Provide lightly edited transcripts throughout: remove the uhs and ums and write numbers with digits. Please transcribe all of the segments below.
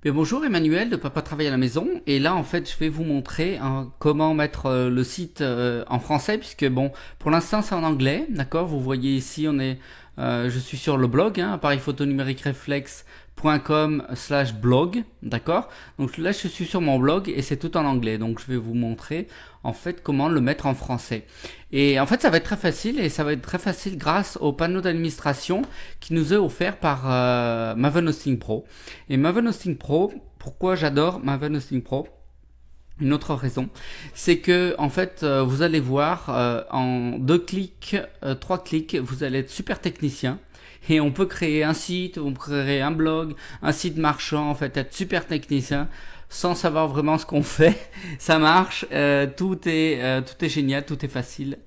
Bien, bonjour Emmanuel de Papa Travaille à la maison, et là en fait je vais vous montrer comment mettre le site en français, puisque bon, pour l'instant c'est en anglais, d'accord. Vous voyez ici je suis sur le blog, appareil photo numérique réflexe.com/blog, d'accord. Donc là je suis sur mon blog et c'est tout en anglais, donc je vais vous montrer en fait comment le mettre en français. Et en fait ça va être très facile, et ça va être très facile grâce au panneau d'administration qui nous est offert par Maven Hosting Pro. Et Maven Hosting Pro, pourquoi j'adore Maven Hosting Pro? Une autre raison, c'est que en fait, vous allez voir en 2 clics, 3 clics, vous allez être super technicien. Et on peut créer un site, on peut créer un blog, un site marchand, en fait, être super technicien sans savoir vraiment ce qu'on fait. Ça marche, tout est génial, tout est facile.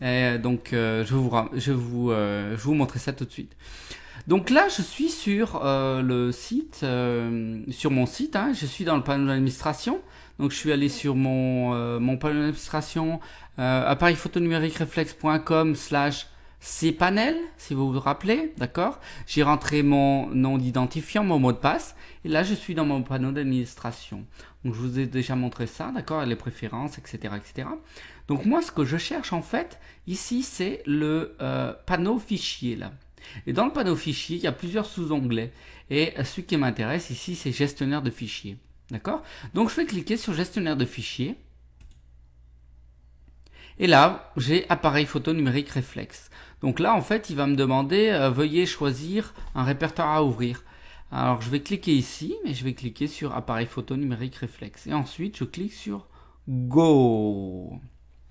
Donc, je vais vous montrer ça tout de suite. Donc là, je suis sur le site, sur mon site, je suis dans le panneau d'administration. Donc je suis allé sur mon panneau d'administration, appareil photo numérique réflexe.com/cpanel, si vous vous rappelez, d'accord. J'ai rentré mon nom d'identifiant, mon mot de passe, et là je suis dans mon panneau d'administration. Donc je vous ai déjà montré ça, d'accord, les préférences, etc., etc. Donc moi, ce que je cherche en fait, ici, c'est le panneau fichier, là. Et dans le panneau fichier, il y a plusieurs sous-onglets. Et celui qui m'intéresse ici, c'est gestionnaire de fichiers. D'accord? Donc je vais cliquer sur gestionnaire de fichiers. Et là, j'ai appareil photo numérique réflexe. Donc là, en fait, il va me demander veuillez choisir un répertoire à ouvrir. Alors je vais cliquer ici, mais je vais cliquer sur appareil photo numérique réflexe. Et ensuite, je clique sur Go.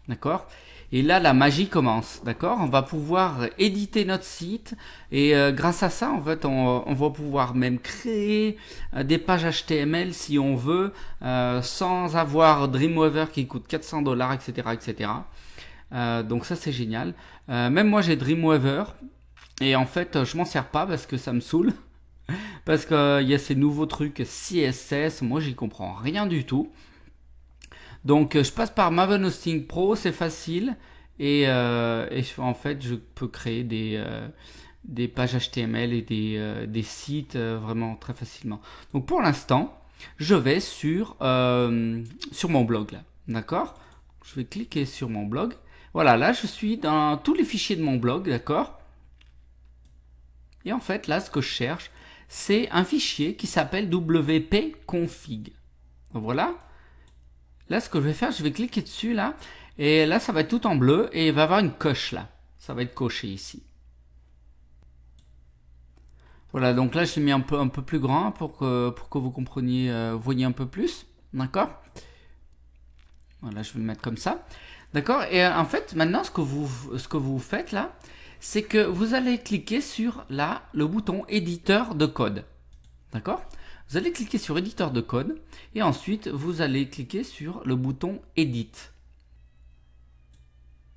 D'accord? Et là, la magie commence, d'accord? On va pouvoir éditer notre site, et grâce à ça, en fait, on va pouvoir même créer des pages HTML si on veut, sans avoir Dreamweaver qui coûte 400$, etc., etc. Donc ça, c'est génial. Même moi, j'ai Dreamweaver, et en fait, je m'en sers pas parce que ça me saoule. Parce qu'il y a ces nouveaux trucs CSS, moi, j'y comprends rien du tout. Donc je passe par Maven Hosting Pro, c'est facile, et en fait je peux créer des pages HTML et des sites vraiment très facilement. Donc pour l'instant, je vais sur mon blog là, d'accord. Je vais cliquer sur mon blog. Voilà, là je suis dans tous les fichiers de mon blog, d'accord. Et en fait là, ce que je cherche, c'est un fichier qui s'appelle wp-config. Voilà. Là, ce que je vais faire, je vais cliquer dessus, là. Et là, ça va être tout en bleu. Et il va y avoir une coche, là. Ça va être coché ici. Voilà, donc là, je l'ai mis un peu plus grand pour que vous compreniez, voyez un peu plus. D'accord? Voilà, je vais le mettre comme ça. D'accord? Et en fait, maintenant, ce que vous faites, là, c'est que vous allez cliquer sur, là, le bouton éditeur de code. D'accord? Vous allez cliquer sur éditeur de code et ensuite vous allez cliquer sur le bouton Edit.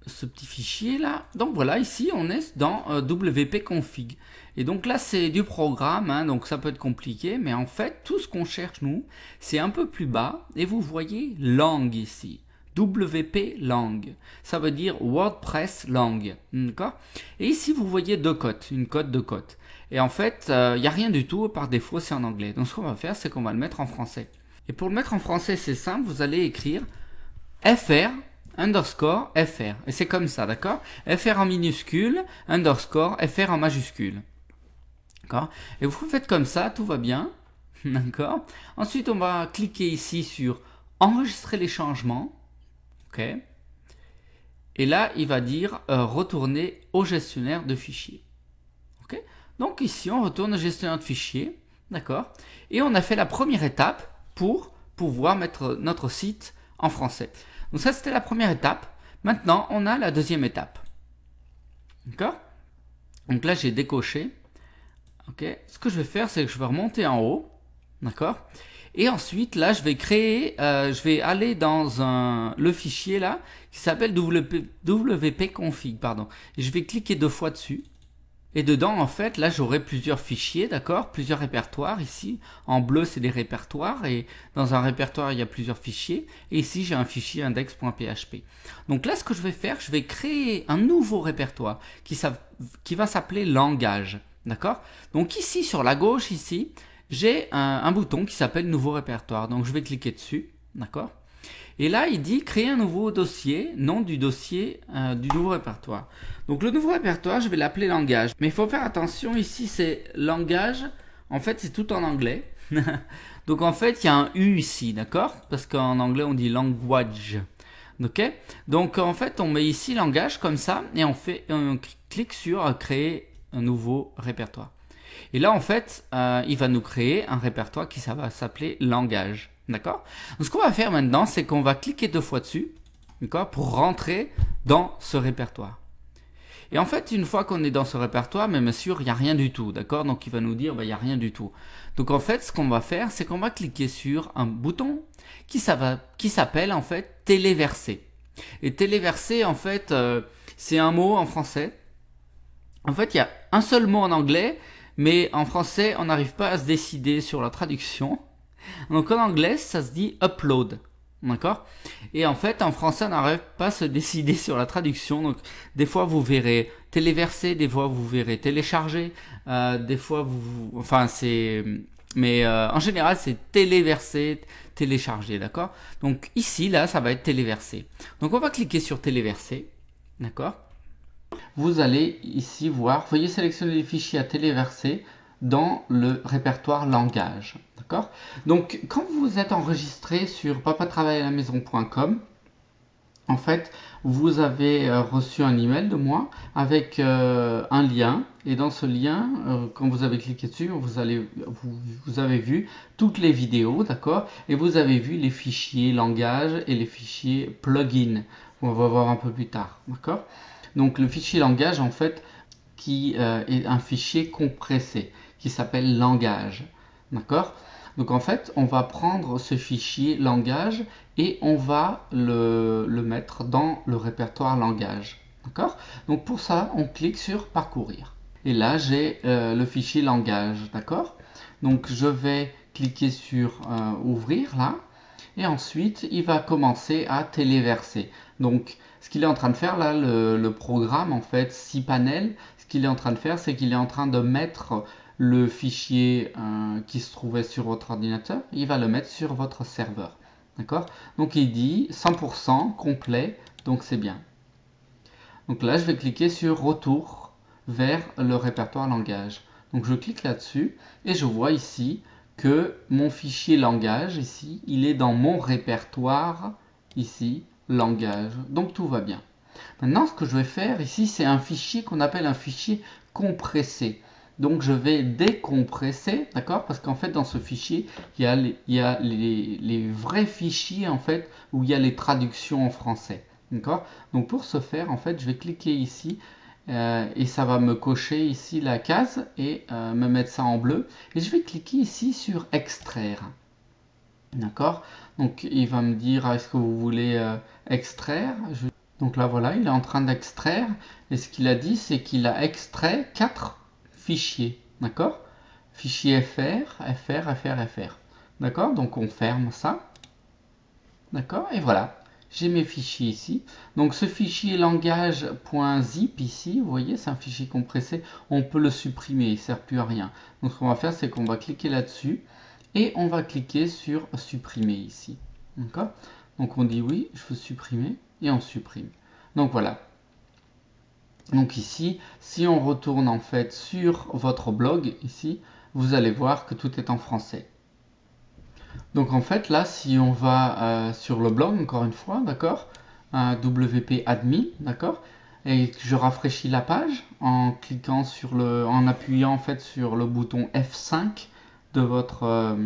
Ce petit fichier là, donc voilà, ici on est dans wp-config. Et donc là c'est du programme, donc ça peut être compliqué, mais en fait tout ce qu'on cherche nous, c'est un peu plus bas, et vous voyez langue ici. WP Lang, ça veut dire WordPress Lang, d'accord. Et ici vous voyez deux cotes, une cote, deux cotes. Et en fait, il n'y a rien du tout, par défaut c'est en anglais. Donc ce qu'on va faire, c'est qu'on va le mettre en français. Et pour le mettre en français, c'est simple, vous allez écrire fr underscore fr. Et c'est comme ça, d'accord? Fr en minuscule, underscore, fr en majuscule. D'accord? Et vous faites comme ça, tout va bien. D'accord? Ensuite, on va cliquer ici sur enregistrer les changements. OK? Et là, il va dire retourner au gestionnaire de fichiers. OK? Donc ici, on retourne au gestionnaire de fichiers. D'accord? Et on a fait la première étape pour pouvoir mettre notre site en français. Donc ça, c'était la première étape. Maintenant, on a la deuxième étape. D'accord? Donc là, j'ai décoché. OK? Ce que je vais faire, c'est que je vais remonter en haut. D'accord? Et ensuite, là, je vais créer, je vais aller dans le fichier là qui s'appelle wp-config, pardon. Et je vais cliquer deux fois dessus. Et dedans, en fait, là, j'aurai plusieurs fichiers, d'accord, plusieurs répertoires. Ici, en bleu, c'est des répertoires, et dans un répertoire, il y a plusieurs fichiers. Et ici, j'ai un fichier index.php. Donc là, ce que je vais faire, je vais créer un nouveau répertoire qui va s'appeler langage, d'accord. Donc ici, sur la gauche, ici, j'ai un bouton qui s'appelle nouveau répertoire. Donc je vais cliquer dessus, d'accord? Et là, il dit créer un nouveau dossier, nom du dossier du nouveau répertoire. Donc le nouveau répertoire, je vais l'appeler langage. Mais il faut faire attention, ici c'est langage, en fait c'est tout en anglais. Donc en fait, il y a un U ici, d'accord? Parce qu'en anglais on dit language. Ok? Donc en fait, on met ici langage comme ça et on clique sur créer un nouveau répertoire. Et là, en fait, il va nous créer un répertoire qui ça va s'appeler langage. D'accord? Donc, ce qu'on va faire maintenant, c'est qu'on va cliquer 2 fois dessus, d'accord, pour rentrer dans ce répertoire. Et en fait, une fois qu'on est dans ce répertoire, même sûr, il n'y a rien du tout, d'accord? Donc, il va nous dire, il n'y a rien du tout. Donc, en fait, ce qu'on va faire, c'est qu'on va cliquer sur un bouton qui s'appelle, en fait, téléverser. Et téléverser, en fait, c'est un mot en français. En fait, il y a un seul mot en anglais, mais en français, on n'arrive pas à se décider sur la traduction. Donc en anglais, ça se dit upload. D'accord? Et en fait, en français, on n'arrive pas à se décider sur la traduction. Donc, des fois, vous verrez téléverser, des fois, vous verrez télécharger, des fois, enfin, c'est, mais en général, c'est téléverser, télécharger, d'accord? Donc ici, là, ça va être téléverser. Donc, on va cliquer sur téléverser, d'accord? Vous allez ici voir, veuillez sélectionner les fichiers à téléverser dans le répertoire langage. D'accord? Donc, quand vous êtes enregistré sur papatravaillealamaison.com, en fait, vous avez reçu un email de moi avec un lien. Et dans ce lien, quand vous avez cliqué dessus, vous avez vu toutes les vidéos, d'accord? Et vous avez vu les fichiers langage et les fichiers plugin. On va voir un peu plus tard, d'accord? Donc, le fichier langage, en fait, qui est un fichier compressé, qui s'appelle langage, d'accord? Donc en fait, on va prendre ce fichier langage et on va le mettre dans le répertoire langage. D'accord? Donc pour ça, on clique sur parcourir. Et là, j'ai le fichier langage. D'accord? Donc je vais cliquer sur ouvrir là. Et ensuite, il va commencer à téléverser. Donc ce qu'il est en train de faire là, le programme en fait, cPanel, ce qu'il est en train de faire, c'est qu'il est en train de mettre le fichier qui se trouvait sur votre ordinateur, il va le mettre sur votre serveur. D'accord? Donc il dit 100% complet, donc c'est bien. Donc là, je vais cliquer sur retour vers le répertoire langage. Donc je clique là-dessus et je vois ici que mon fichier langage, ici, il est dans mon répertoire, ici, langage. Donc tout va bien. Maintenant, ce que je vais faire ici, c'est un fichier qu'on appelle un fichier compressé. Donc je vais décompresser, d'accord? Parce qu'en fait, dans ce fichier, il y a les vrais fichiers, en fait, où il y a les traductions en français. D'accord? Donc pour ce faire, en fait, je vais cliquer ici et ça va me cocher ici la case et me mettre ça en bleu. Et je vais cliquer ici sur extraire. D'accord? Donc il va me dire, est-ce que vous voulez extraire? Donc là, voilà, il est en train d'extraire. Et ce qu'il a dit, c'est qu'il a extrait 4 fichiers. D'accord? Fichier FR, FR, FR, FR. D'accord? Donc on ferme ça. D'accord? Et voilà. J'ai mes fichiers ici. Donc ce fichier langage.zip ici, vous voyez, c'est un fichier compressé. On peut le supprimer, il ne sert plus à rien. Donc ce qu'on va faire, c'est qu'on va cliquer là-dessus. Et on va cliquer sur supprimer ici. D'accord? Donc on dit oui, je veux supprimer. Et on supprime. Donc voilà. Donc ici, si on retourne en fait sur votre blog, ici, vous allez voir que tout est en français. Donc en fait là, si on va sur le blog, encore une fois, d'accord, WP Admin, d'accord, et que je rafraîchis la page en cliquant sur en appuyant en fait sur le bouton F5 de votre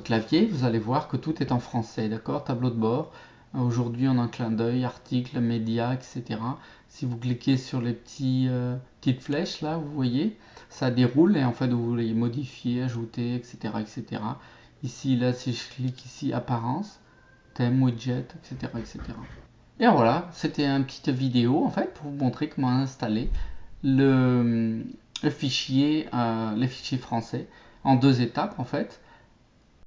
clavier, vous allez voir que tout est en français, d'accord, tableau de bord. Aujourd'hui, on a un clin d'œil, articles, médias, etc. Si vous cliquez sur les petites flèches là, vous voyez, ça déroule et en fait, vous voulez modifier, ajouter, etc., etc. Ici, là, si je clique ici, apparence, thème, widget, etc., etc. Et voilà, c'était une petite vidéo en fait pour vous montrer comment installer les fichiers français en 2 étapes en fait.